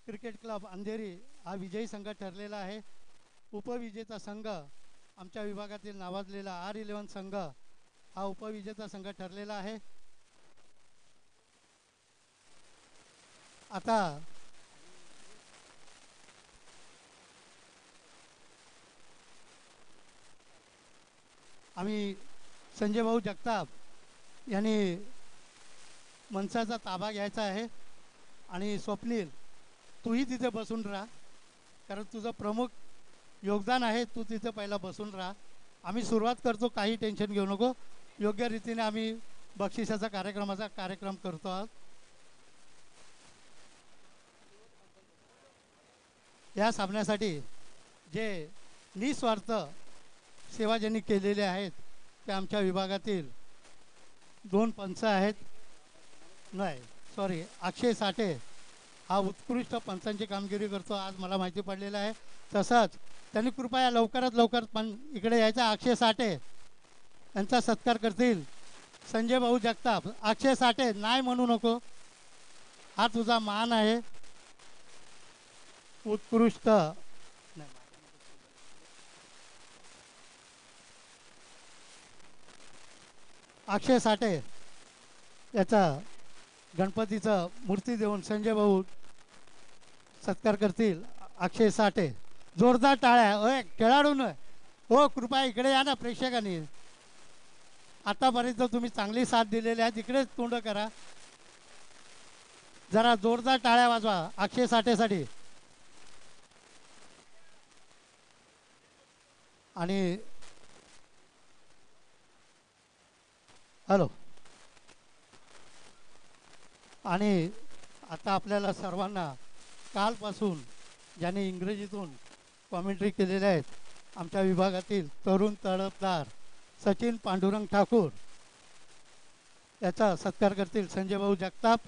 Cricket club Andheri हा विजयी संघ ठरलेला आहे. उपविजेता संघ आमच्या विभागातील नावाजलेला R11 संघ हा उपविजेता संघ ठरलेला आहे. आता आम्ही संजय भाऊ जगताप यांनी मंचाचा ताबा घ्यायचा आहे आणि स्वप्नील तूही तिथे बसून राहा, कारण तुझं प्रमुख योगदान आहे. तू तिथे पहिला बसून राहा. आम्ही सुरुवात करतो, काही टेन्शन घेऊ नको. योग्य रीतीने आम्ही बक्षिसाचा कार्यक्रम करतो आहोत. या सामन्यासाठी जे निस्वार्थ सेवा ज्यांनी केलेले आहेत ते आमच्या विभागातील 2 पंच आहेत. नाही सॉरी, अक्षय साठे हा उत्कृष्ट पंचांची कामगिरी करतो, आज मला माहिती पडलेलं आहे. तसंच त्यांनी कृपया लवकरात लवकर पण इकडे यायचा. अक्षय साठे यांचा सत्कार करतील संजय भाऊ जगताप. अक्षय साठे नाही म्हणू नको, हा तुझा मान आहे. उत्कृष्ट अक्षय साठे याचा गणपतीचं मूर्ती देऊन संजय भाऊ सत्कार करतील. अक्षय साठे, जोरदार टाळ्या. ओय खेळाडून हो, कृपया इकडे या ना प्रेक्षकांनी. आतापर्यंत तुम्ही चांगली साथ दिलेली आहे, तिकडेच तोंड करा. जरा जोरदार टाळ्या वाजवा अक्षय साठेसाठी. आणि हॅलो, आणि आता आपल्याला सर्वांना कालपासून ज्यांनी इंग्रजीतून कॉमेंट्री केलेल्या आहेत, आमच्या विभागातील तरुण तडफदार सचिन पांडुरंग ठाकूर याचा सत्कार करतील संजय भाऊ जगताप.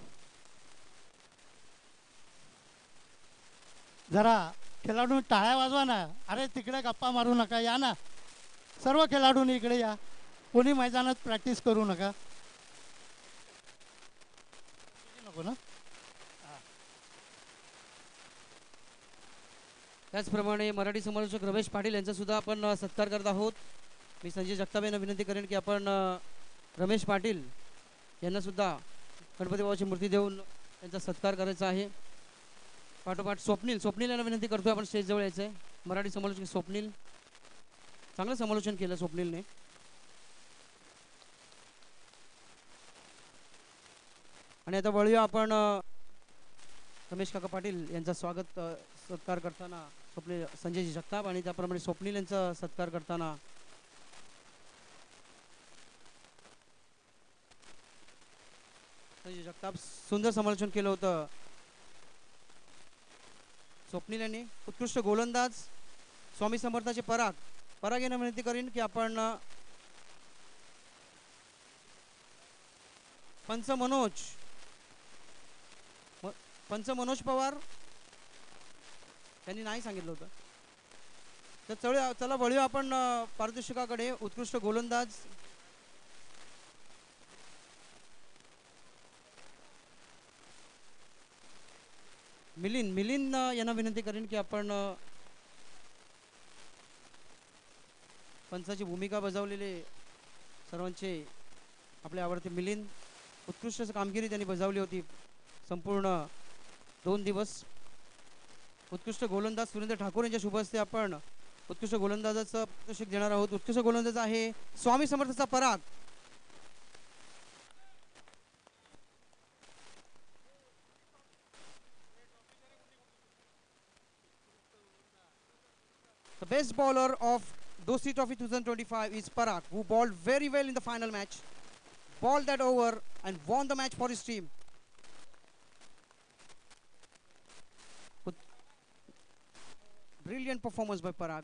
जरा खेळाडू टाळ्या वाजवा ना. अरे तिकडे गप्पा मारू नका, या ना सर्व खेळाडूंनी इकडे या. कोणी मैदानात प्रॅक्टिस करू नका, नको ना. त्याचप्रमाणे मराठी समालोचक रमेश पाटील यांचा सुद्धा आपण सत्कार करत आहोत. मी संजय जगताप यांना विनंती करेन की आपण रमेश पाटील यांना सुद्धा गणपती बाबाची मूर्ती देऊन त्यांचा सत्कार करायचा आहे. पाठोपाठ स्वप्नील यांना विनंती करतोय आपण स्टेज जवळ यायचं आहे. मराठी समालोचक स्वप्नील, चांगलं समालोचन केलं स्वप्नीलने. आणि आता वळूया आपण रमेश काका पाटील यांचा स्वागत सत्कार करताना स्वप्नील संजय जगताप, आणि त्याप्रमाणे स्वप्नील यांचा सत्कार करताना संजय जगताप. सुंदर समालोचन केलं होतं स्वप्नील यांनी. उत्कृष्ट गोलंदाज स्वामी समर्थाचे पराग यांना विनंती करीन की आपण पंच मनोज पवार त्यांनी नाही सांगितलं होतं. तर चला वळूया आपण पारितोषिकाकडे. उत्कृष्ट गोलंदाज मिलिंद यांना विनंती करेन की आपण पंचाची भूमिका बजावलेले सर्वांचे आपले आवडते मिलिंद. उत्कृष्ट कामगिरी त्यांनी बजावली होती संपूर्ण 2 दिवस. उत्कृष्ट गोलंदाज सुरेंद्र ठाकूर यांच्या शुभ हस्ते आपण उत्कृष्ट गोलंदाजाचं पारितोषिक देणार आहोत. उत्कृष्ट गोलंदाज आहे स्वामी समर्थाचा पराग. The best bowler of Dosti Trophy 2025 is Parag, who bowled very well in the final match, bowled that over and won the match for his team. With brilliant performance by Parag.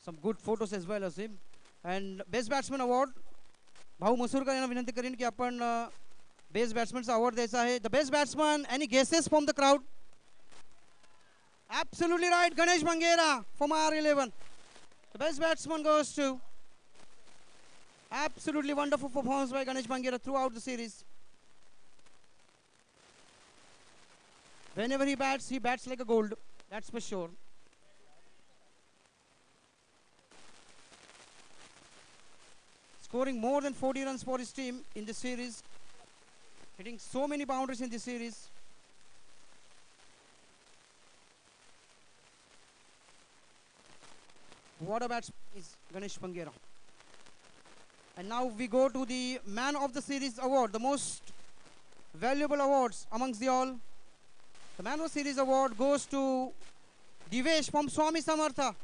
Some good photos as well as him. And best batsman award, भाऊ मसूरकर यांना विनंती करीन की आपण best बॅट्समनचा award द्यायचा आहे. The best batsman, any guesses from the crowd? Absolutely right, Ganesh Bangera from R11. The best batsman goes to. Absolutely wonderful performance by Ganesh Bangera throughout the series. Whenever he bats like a gold. That's for sure. Scoring more than 40 runs for his team in this series. Hitting so many boundaries in this series. What a batsman is Ganesh Pangera. And now we go to the Man of the Series award, the most valuable awards amongst the all. The Man of the Series award goes to Divesh from Swami Samartha.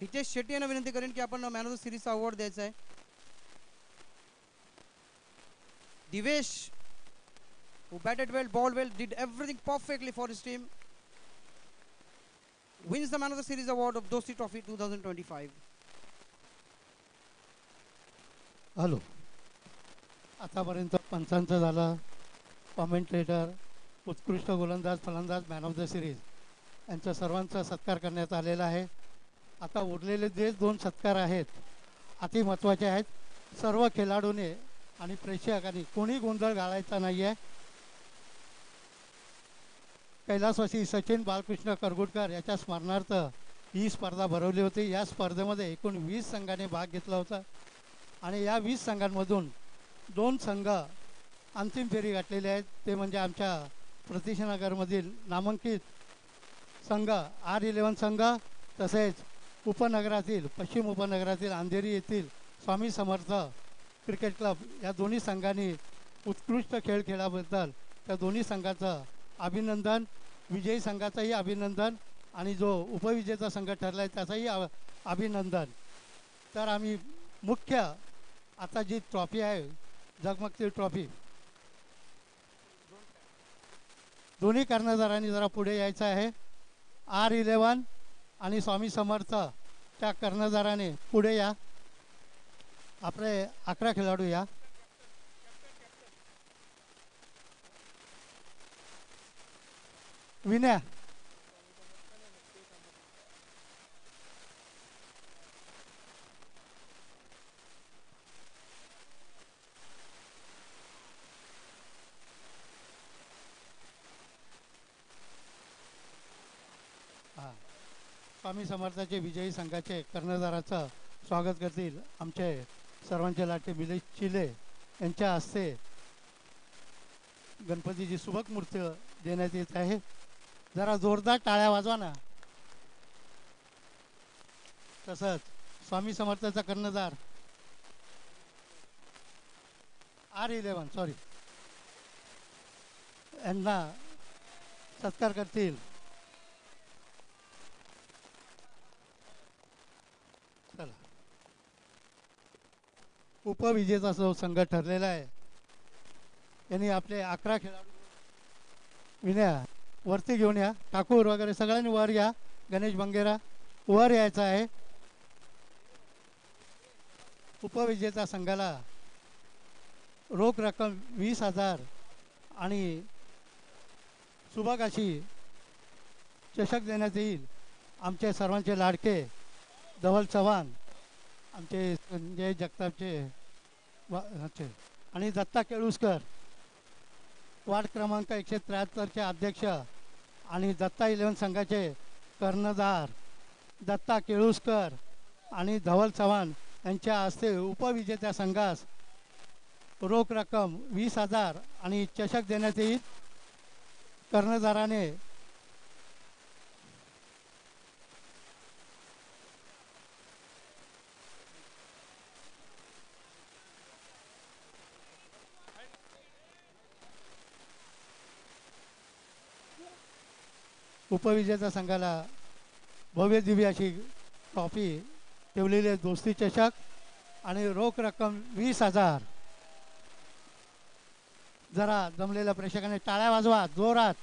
Hitesh Shetty यांना विनंती करेन की आपण man of the सिरीजचा award द्यायचा आहे. Divesh who batted well, bowled well, did everything perfectly for his team, wins the Man of the Series award of Dosti Trophy 2025. Hello, आतापर्यंत पंचांचं झालं, commentator, उत्कृष्ट गोलंदाज, फलंदाज, मॅन ऑफ द सिरीज यांचा सर्वांचा सत्कार करण्यात आलेला आहे. आता उरलेले जे 2 सत्कार आहेत अति महत्त्वाचे आहेत. सर्व खेळाडूने आणि प्रेक्षकांनी कोणी गोंधळ घालायचा नाही आहे. कैलासवासी सचिन बालकृष्ण करगुटकर याच्या स्मरणार्थ ही स्पर्धा भरवली होती. या स्पर्धेमध्ये एकूण 20 संघाने भाग घेतला होता आणि या 20 संघांमधून 2 संघ अंतिम फेरी गाठलेले आहेत. ते म्हणजे आमच्या प्रतिष्ठानगरमधील नामांकित संघ R11 संघ, तसेच उपनगरातील पश्चिम उपनगरातील अंधेरी येथील स्वामी समर्थ क्रिकेट क्लब या दोन्ही संघांनी उत्कृष्ट खेळ खेळल्याबद्दल त्या दोन्ही संघाचं अभिनंदन. विजयी संघाचंही अभिनंदन आणि जो उपविजेता संघ ठरला आहे त्याचंही अभिनंदन. तर आम्ही मुख्य आता जी ट्रॉफी आहे, जगमगती ट्रॉफी, दोन्ही कर्णधारांनी जरा पुढे यायचं आहे. R11 आणि स्वामी समर्थ त्या कर्णधाराने पुढे या. आपले 11 खेळाडू या. विनय, स्वामी समर्थाचे विजयी संघाचे कर्णधाराचं स्वागत करतील आमचे सर्वांचे लाटे मिलेश चिले यांच्या हस्ते. गणपतीची सुबक मूर्ती देण्यात येत आहे. जरा जोरदार टाळ्या वाजवा ना. तसंच स्वामी समर्थाचा कर्णधार R11 सॉरी यांना सत्कार करतील. चला, उपविजेता जो संघ ठरलेला आहे यांनी आपले 11 खेळाडू विनया वरती घेऊन या. ठाकूर वगैरे सगळ्यांनी वर या. गणेश बंगेरा वर यायचं आहे. उपविजेता संघाला रोख रक्कम 20,000 आणि सुबक अशी चषक देण्यात येईल. आमचे सर्वांचे लाडके धवल चव्हाण, आमचे संजय जगतापचे आणि दत्ता केळुसकर, वार्ड क्रमांक 173चे अध्यक्ष आणि दत्ता 11 संघाचे कर्णधार दत्ता केळुसकर आणि धवल चव्हाण यांच्या हस्ते उपविजेत्या संघास रोख रक्कम 20,000 आणि चषक देण्यात येईल. कर्णधाराने उपविजेता संघाला भव्य दिव्य अशी ट्रॉफी ठेवलेली दोस्ती चषक आणि रोख रक्कम 20,000. जरा जमलेल्या प्रेक्षकांनी टाळ्या वाजवा जोरात.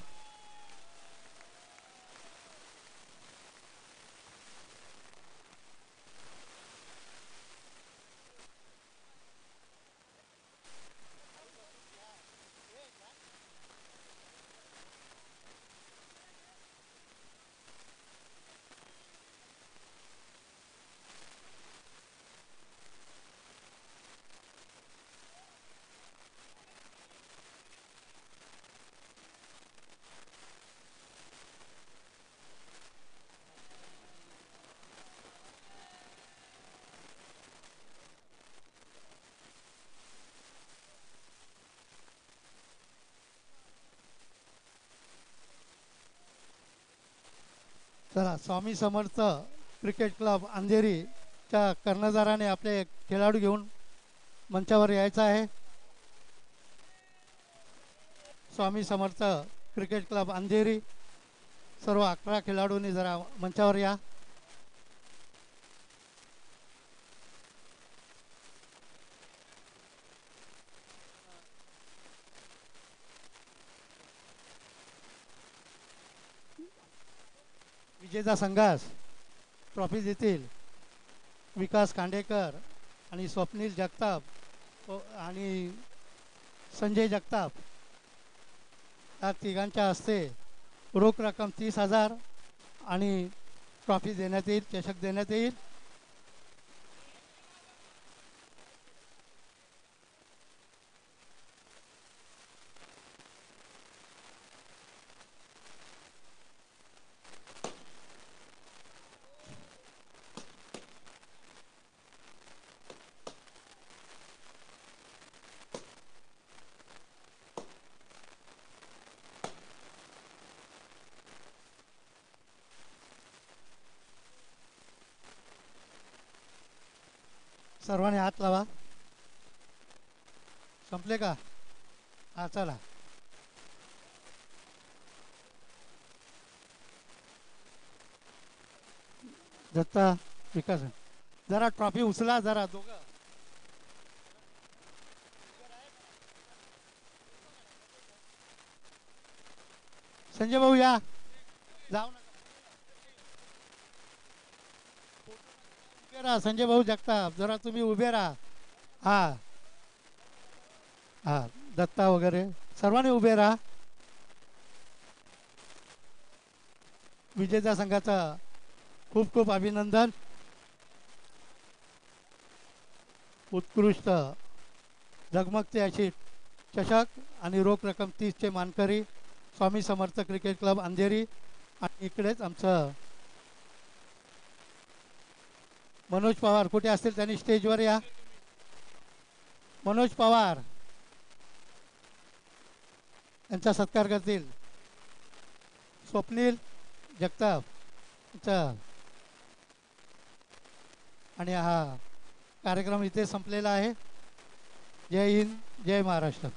चला, स्वामी समर्थ क्रिकेट क्लब अंधेरीच्या कर्णधाराने आपले खेळाडू घेऊन मंचावर यायचं आहे. स्वामी समर्थ क्रिकेट क्लब अंधेरी, सर्व 11 खेळाडूंनी जरा मंचावर या. विजेता संघास ट्रॉफी देतील विकास खांडेकर आणि स्वप्नील जगताप आणि संजय जगताप या तिघांच्या हस्ते रोख रक्कम 30,000 आणि ट्रॉफी देण्यात येईल, चषक देण्यात येईल. सर्वांनी हात लावा. संपले का? हा, चला. दत्ता, विकास, जरा ट्रॉफी उचला, जरा दोघं. संजय भाऊ या, जाऊ नका. उभे राहा संजय भाऊ जगताप, जरा तुम्ही उभे राहा. हा हा, दत्ता वगैरे सर्वांनी उभे राहा. विजेत्या संघाचा खूप खूप अभिनंदन. उत्कृष्ट झगमगते अशी चषक आणि रोख रक्कम 30चे मानकरी स्वामी समर्थ क्रिकेट क्लब अंधेरी. आणि इकडेच आमचं मनोज पवार कुठे असतील त्यांनी स्टेजवर या. मनोज पवार यांचा सत्कार करतील स्वप्नील जगताप. आणि हा कार्यक्रम इथे संपलेला आहे. जय हिंद, जय महाराष्ट्र.